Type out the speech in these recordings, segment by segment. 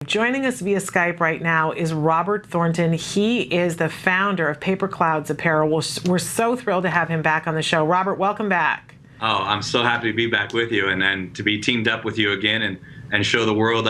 Joining us via Skype right now is Robert Thornton. He is the founder of Paper Clouds Apparel. We're so thrilled to have him back on the show. Robert, welcome back. Oh, I'm so happy to be back with you and to be teamed up with you again and show the world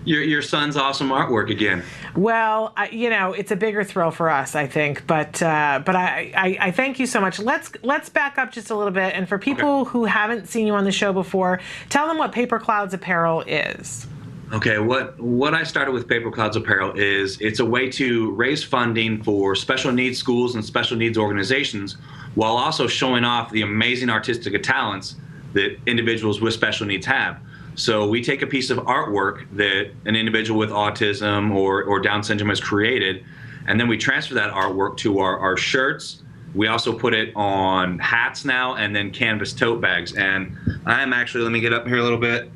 your son's awesome artwork again. Well, it's a bigger thrill for us, I think. But I thank you so much. Let's back up just a little bit. And for people who haven't seen you on the show before, tell them what Paper Clouds Apparel is. Okay, what I started with Paper Clouds Apparel is it's a way to raise funding for special needs schools and special needs organizations while also showing off the amazing artistic talents that individuals with special needs have. So we take a piece of artwork that an individual with autism or Down syndrome has created, and then we transfer that artwork to our shirts. We also put it on hats now and then canvas tote bags. And I'm actually, let me get up here a little bit.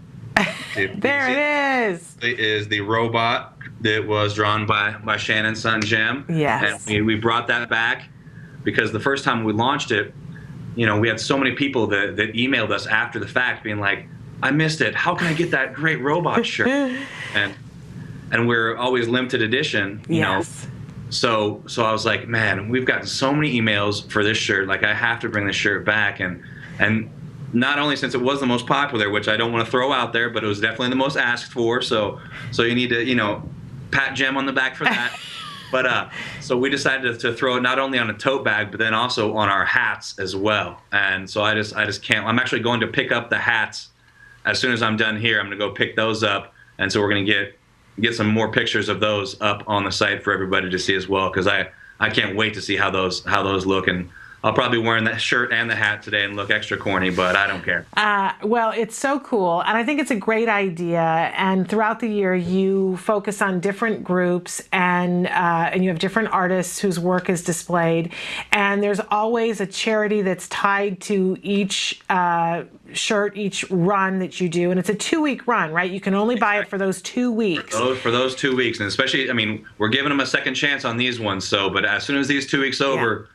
There it is. It is the robot that was drawn by Shannon's son, Jem. Yes. And we brought that back because the first time we launched it, we had so many people that emailed us after the fact being like, I missed it. How can I get that great robot shirt? and we're always limited edition, you know. So I was like, man, we've gotten so many emails for this shirt. Like, I have to bring this shirt back. And not only since it was the most popular, which I don't want to throw out there, but it was definitely the most asked for. So you need to, pat Jem on the back for that. But so we decided to throw it not only on a tote bag, but then also on our hats as well. And so I just can't. I'm actually going to pick up the hats as soon as I'm done here. I'm going to go pick those up. And so we're going to get some more pictures of those up on the site for everybody to see as well, because I can't wait to see how those look. And I'll probably be wearing that shirt and the hat today and look extra corny, but I don't care. Well, it's so cool, and I think it's a great idea. And throughout the year, you focus on different groups, and you have different artists whose work is displayed. And there's always a charity that's tied to each shirt, each run that you do, and it's a 2-week run, right? You can only buy it for those 2 weeks. For those 2 weeks, and especially, we're giving them a second chance on these ones. So, but as soon as these 2 weeks over. Yeah.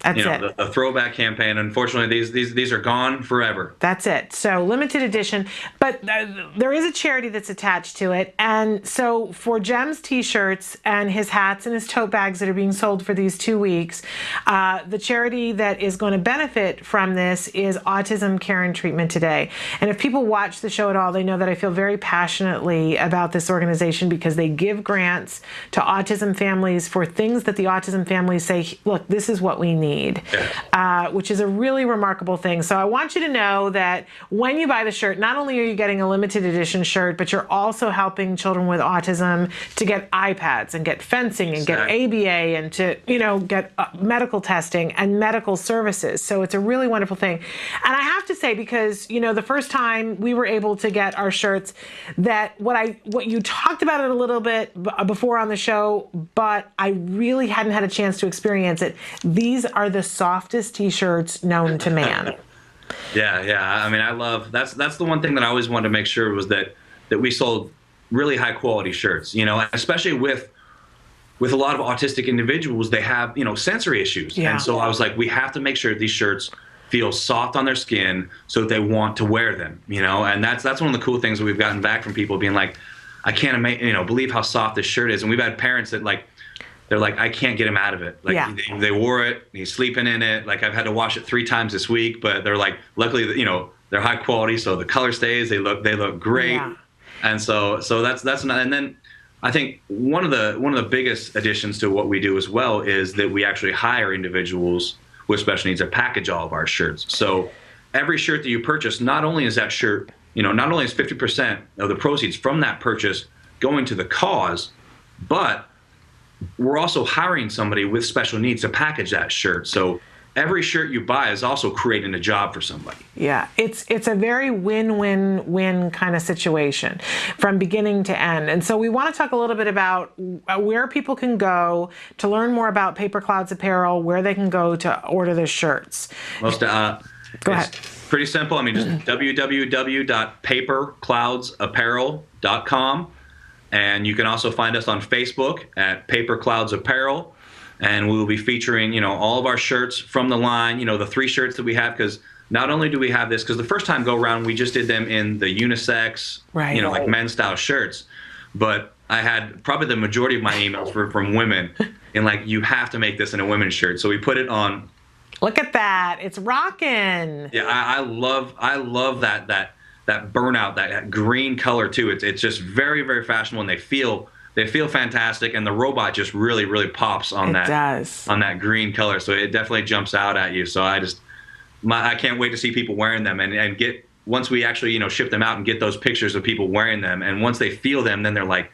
That's it. The throwback campaign, unfortunately, these are gone forever. That's it. So limited edition, but there is a charity that's attached to it. And so for Jem's t-shirts and his hats and his tote bags that are being sold for these 2 weeks, the charity that is going to benefit from this is Autism Care and Treatment Today. And if people watch the show at all, they know that I feel very passionately about this organization because they give grants to autism families for things that the autism families say, look, this is what we need. Which is a really remarkable thing. So I want you to know that when you buy the shirt, not only are you getting a limited edition shirt, but you're also helping children with autism to get iPads and get fencing and get ABA and to, get medical testing and medical services. So it's a really wonderful thing. And I have to say, because, the first time we were able to get our shirts, that what you talked about it a little bit before on the show, but I really hadn't had a chance to experience it. These are the softest t-shirts known to man. Yeah. I love that's the one thing that I always wanted to make sure was that we sold really high quality shirts. Especially with a lot of autistic individuals, they have sensory issues, and so I was like, we have to make sure these shirts feel soft on their skin so that they want to wear them. And that's one of the cool things that we've gotten back from people being like, I can't believe how soft this shirt is, and we've had parents that they're like, I can't get him out of it. They wore it, he's sleeping in it. Like, I've had to wash it 3 times this week, but they're like, luckily, they're high quality, so the color stays. They look great. Yeah. And so that's not. And then I think one of the biggest additions to what we do as well is that we actually hire individuals with special needs to package all of our shirts. So every shirt that you purchase, not only is that shirt, not only is 50% of the proceeds from that purchase going to the cause, but we're also hiring somebody with special needs to package that shirt. So every shirt you buy is also creating a job for somebody. Yeah, it's a very win-win-win kind of situation from beginning to end. And so we want to talk a little bit about where people can go to learn more about Paper Clouds Apparel, where they can go to order their shirts. Go ahead. Pretty simple. Just www.papercloudsapparel.com. And you can also find us on Facebook at Paper Clouds Apparel. And we will be featuring, all of our shirts from the line, the 3 shirts that we have, because not only do we have this, because the first time go around, we just did them in the unisex, like men's style shirts. but I had probably the majority of my emails were from women, and like, you have to make this in a women's shirt. So we put it on. Look at that! It's rocking. Yeah, I love that burnout, that green color too. It's just very, very fashionable, and they feel fantastic, and the robot just really, really pops on that green color. So it definitely jumps out at you. So I can't wait to see people wearing them and get, once we actually, ship them out and get those pictures of people wearing them. And once they feel them, then they're like,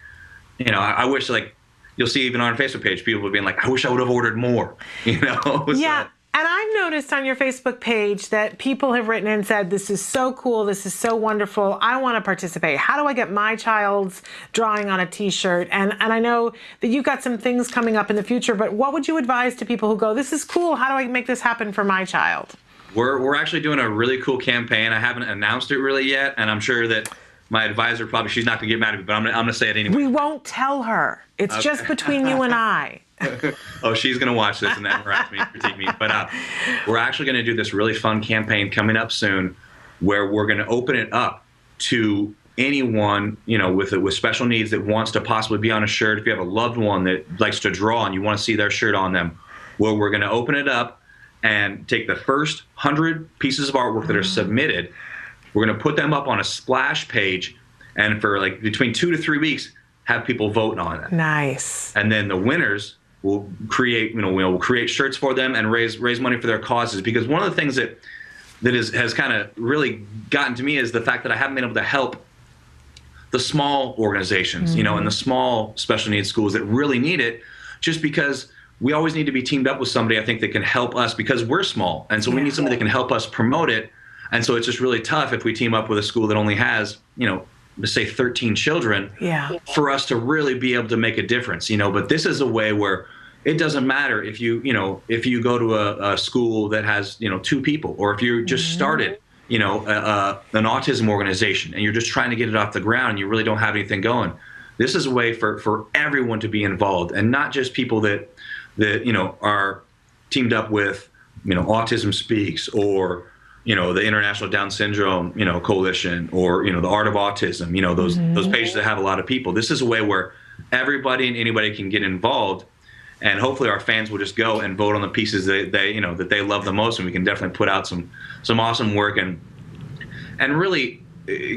I wish, like, you'll see even on our Facebook page, people being like, I wish I would have ordered more, Yeah. So, And I've noticed on your Facebook page that people have written and said, this is so cool, this is so wonderful, I want to participate. How do I get my child's drawing on a t-shirt? And I know that you've got some things coming up in the future, but what would you advise to people who go, this is cool, how do I make this happen for my child? We're actually doing a really cool campaign. I haven't announced it really yet, and I'm sure that my advisor probably, she's not going to get mad at me, but I'm going to say it anyway. We won't tell her. It's okay. just between you and I. Oh, she's going to watch this and then harass me, critique me. But we're actually going to do this really fun campaign coming up soon where we're going to open it up to anyone, with special needs that wants to possibly be on a shirt. If you have a loved one that likes to draw and you want to see their shirt on them, well, we're going to open it up and take the first 100 pieces of artwork that are submitted. We're going to put them up on a splash page, and for like between 2 to 3 weeks, have people vote on it. Nice. And then the winners will create, we'll create shirts for them and raise money for their causes. Because one of the things that has kind of really gotten to me is the fact that I haven't been able to help the small organizations, and the small special needs schools that really need it, just because we always need to be teamed up with somebody, I think, that can help us because we're small. And so we need somebody that can help us promote it. And so it's just really tough if we team up with a school that only has, let's say 13 children, for us to really be able to make a difference, But this is a way where it doesn't matter if you go to a school that has, 2 people, or if you just started, an autism organization and you're just trying to get it off the ground and you really don't have anything going. This is a way for everyone to be involved, and not just people that are teamed up with, Autism Speaks, or the International Down Syndrome, Coalition, or, the Art of Autism, those pages that have a lot of people. This is a way where everybody and anybody can get involved, and hopefully our fans will just go and vote on the pieces that they love the most, and we can definitely put out some awesome work and really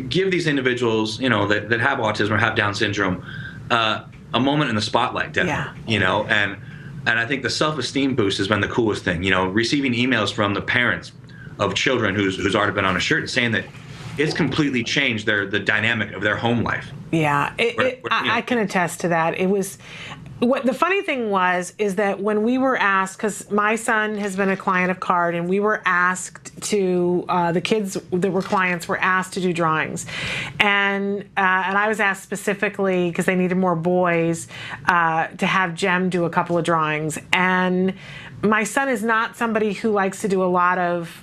give these individuals, that have autism or have Down syndrome, a moment in the spotlight, definitely, and I think the self-esteem boost has been the coolest thing, receiving emails from the parents of children who's already been on a shirt saying that it's completely changed the dynamic of their home life. Yeah, I can attest to that. It was, what the funny thing is that when we were asked, because my son has been a client of CARD, and we were asked to, the kids that were clients were asked to do drawings, and I was asked specifically because they needed more boys to have Jem do a couple of drawings. And my son is not somebody who likes to do a lot of,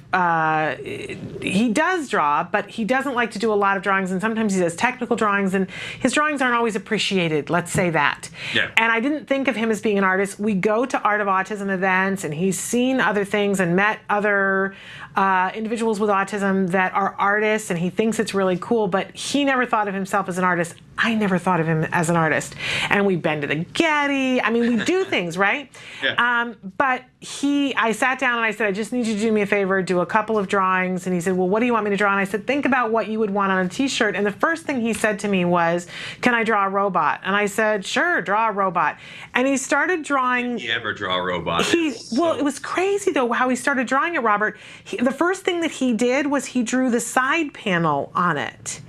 he does draw, but he doesn't like to do a lot of drawings, and sometimes he does technical drawings, and his drawings aren't always appreciated, let's say that. Yeah. And I didn't think of him as being an artist. We go to Art of Autism events, and he's seen other things and met other individuals with autism that are artists, and he thinks it's really cool, but he never thought of himself as an artist. I never thought of him as an artist. And we've been to the Getty. I mean, we do things, right? Yeah. But I sat down and I said, I just need you to do me a favor, do a couple of drawings. And he said, well, what do you want me to draw? And I said, think about what you would want on a t-shirt. And the first thing he said to me was, can I draw a robot? And I said, sure, draw a robot. And he started drawing. Did he ever draw a robot? It was crazy though how he started drawing it, Robert. The first thing that he did was he drew the side panel on it.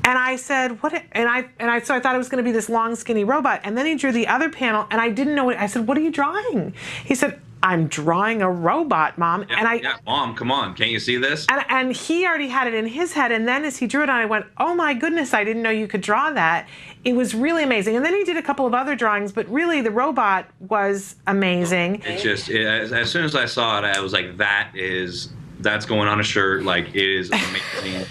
And I said, what? So I thought it was going to be this long, skinny robot. And then he drew the other panel, and I didn't know what. I said, what are you drawing? He said, I'm drawing a robot, Mom. Yeah, Mom, come on, can't you see this? And he already had it in his head. And then as he drew it, I went, oh my goodness, I didn't know you could draw that. It was really amazing. And then he did a couple of other drawings, but really the robot was amazing. It's just, as soon as I saw it, I was like, that's going on a shirt. Like, it is amazing.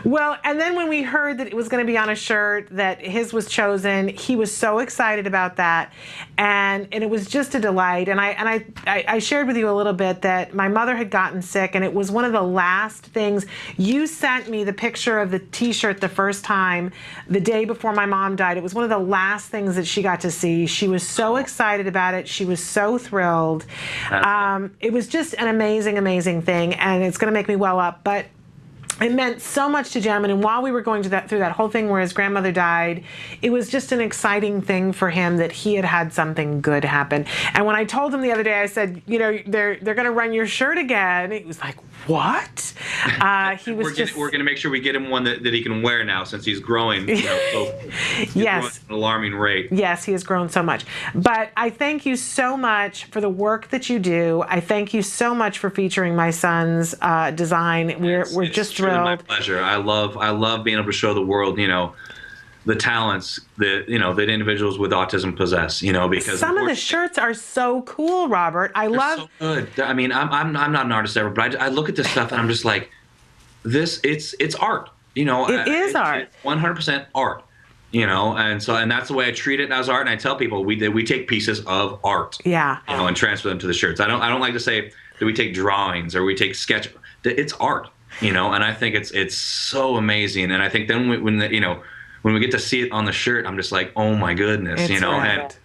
Well, and then when we heard that it was going to be on a shirt, that his was chosen, he was so excited about that, and it was just a delight. And I shared with you a little bit that my mother had gotten sick, and it was one of the last things. You sent me the picture of the T-shirt the first time, the day before my mom died. It was one of the last things that she got to see. She was so excited about it. She was so thrilled. It was just an amazing, amazing thing, and it's going to make me well up, but it meant so much to Jem, and while we were going through that whole thing where his grandmother died, it was just an exciting thing for him that he had something good happen. And when I told him the other day, I said, they're going to run your shirt again. He was like, what? He was we're going to make sure we get him one that he can wear now, since he's growing. He's Yes. growing at an alarming rate. Yes, he has grown so much. But I thank you so much for the work that you do. I thank you so much for featuring my son's design. We're just thrilled. My pleasure. I love being able to show the world, the talents that that individuals with autism possess. Because some of the shirts are so cool, Robert. I love. So good. I mean, I'm not an artist ever, but I look at this stuff and I'm just like, it's art. It is art. It's 100% art. And that's the way I treat it as art. And I tell people we take pieces of art. Yeah. And transfer them to the shirts. I don't like to say that we take drawings or we take sketch. It's art. And I think it's so amazing. And I think then when we get to see it on the shirt, I'm just like, oh my goodness, Right.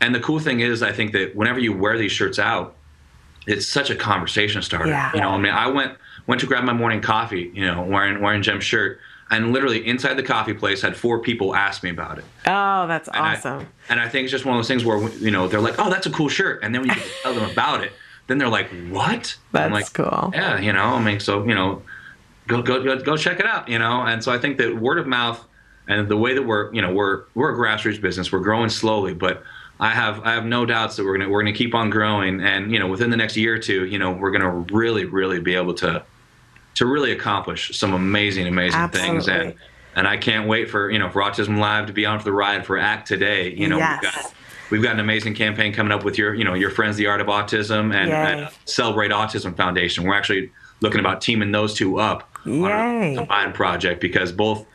And the cool thing is, I think that whenever you wear these shirts out, it's such a conversation starter. Yeah. I mean, I went to grab my morning coffee, wearing Jem's shirt, and literally inside the coffee place had 4 people ask me about it. Oh, that's awesome. And I think it's just one of those things where they're like, oh, that's a cool shirt, and then when you tell them about it, then they're like, what? That's I'm like, cool. Yeah, I mean, so go check it out, And so I think that word of mouth and the way that we're a grassroots business, we're growing slowly, but I have no doubts that we're gonna keep on growing, and within the next year or two, we're gonna really be able to really accomplish some amazing Absolutely. things, and I can't wait for for Autism Live to be on for the ride for Act Today. Yes. We've got an amazing campaign coming up with your friends, the Art of Autism, and Celebrate Autism Foundation. We're actually looking about teaming those two up on a combined project, because both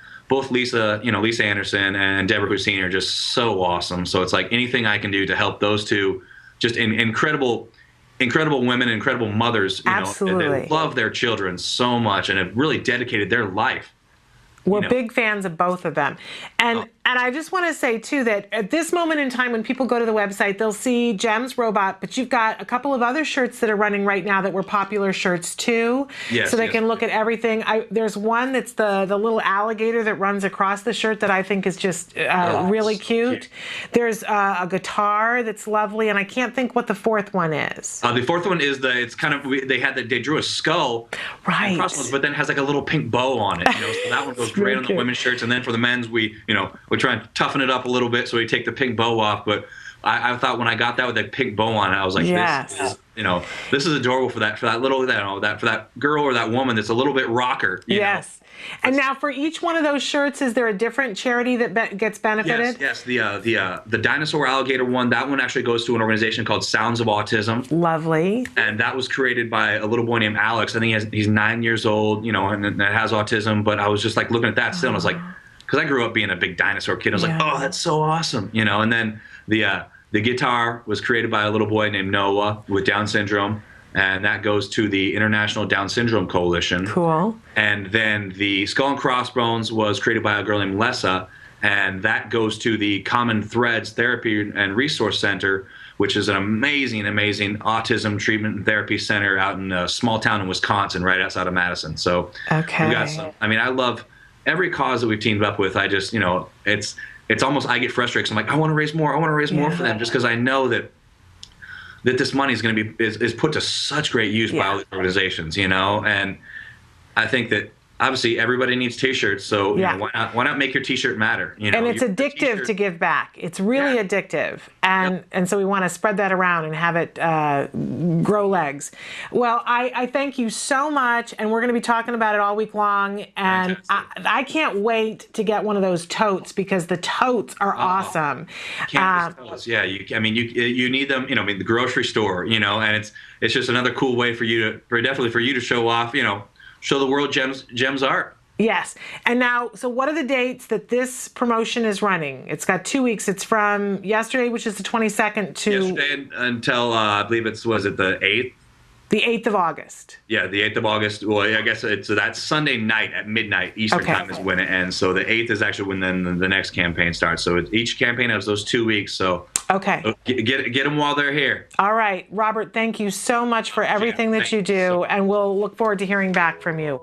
Lisa Anderson and Deborah Hussein are just so awesome. So it's like anything I can do to help those two, just incredible women, incredible mothers. Absolutely. They love their children so much and have really dedicated their life. We're big fans of both of them. And I just want to say, too, that at this moment in time, when people go to the website, they'll see Jem's robot, but you've got a couple of other shirts that are running right now that were popular shirts, too. Yes, so they can look at everything. There's one that's the little alligator that runs across the shirt that I think is just really cute. There's a guitar that's lovely, and I can't think what the fourth one is. The fourth one is they drew a skull, right? But then it has like a little pink bow on it. So that one goes great on the women's shirts, and then for the men's, we try and toughen it up a little bit, so we take the pink bow off. But I thought when I got that with that pink bow on it, I was like, this is adorable for that girl or that woman that's a little bit rocker. Yes. And now for each one of those shirts, is there a different charity that gets benefited? Yes. The dinosaur alligator one, that one actually goes to an organization called Sounds of Autism. Lovely. And that was created by a little boy named Alex. I think he's 9 years old, and has autism. But I was just like looking at that still, and I was like, because I grew up being a big dinosaur kid. I was like, oh, that's so awesome, And then the guitar was created by a little boy named Noah with Down syndrome. And that goes to the International Down Syndrome Coalition. Cool. And then the Skull and Crossbones was created by a girl named Lessa, and that goes to the Common Threads Therapy and Resource Center, which is an amazing autism treatment and therapy center out in a small town in Wisconsin, right outside of Madison. So we got some. I mean, I love every cause that we've teamed up with. I just, it's almost I get frustrated. 'Cause I'm like, I want to raise more. I want to raise more for them, just because I know that this money is going to be is put to such great use by all these organizations, and I think that obviously everybody needs T-shirts, so why not make your T-shirt matter? And it's addictive to give back. It's really addictive, and so we want to spread that around and have it grow legs. Well, I thank you so much, and we're going to be talking about it all week long. And I can't wait to get one of those totes, because the totes are awesome. Can't totes. Yeah, you need them. The grocery store. And it's just another cool way for you to definitely show off. Show the world Jem's art. Yes. And now, so what are the dates that this promotion is running? It's got 2 weeks. It's from yesterday, which is the 22nd, to Yesterday until I believe was it the 8th? the 8th of August. Yeah, the 8th of August. Well, I guess so that's Sunday night at midnight Eastern time is when it ends. So the 8th is actually when then the next campaign starts. So each campaign has those 2 weeks. So okay, get them while they're here. All right, Robert, thank you so much for everything that you do, and we'll look forward to hearing back from you.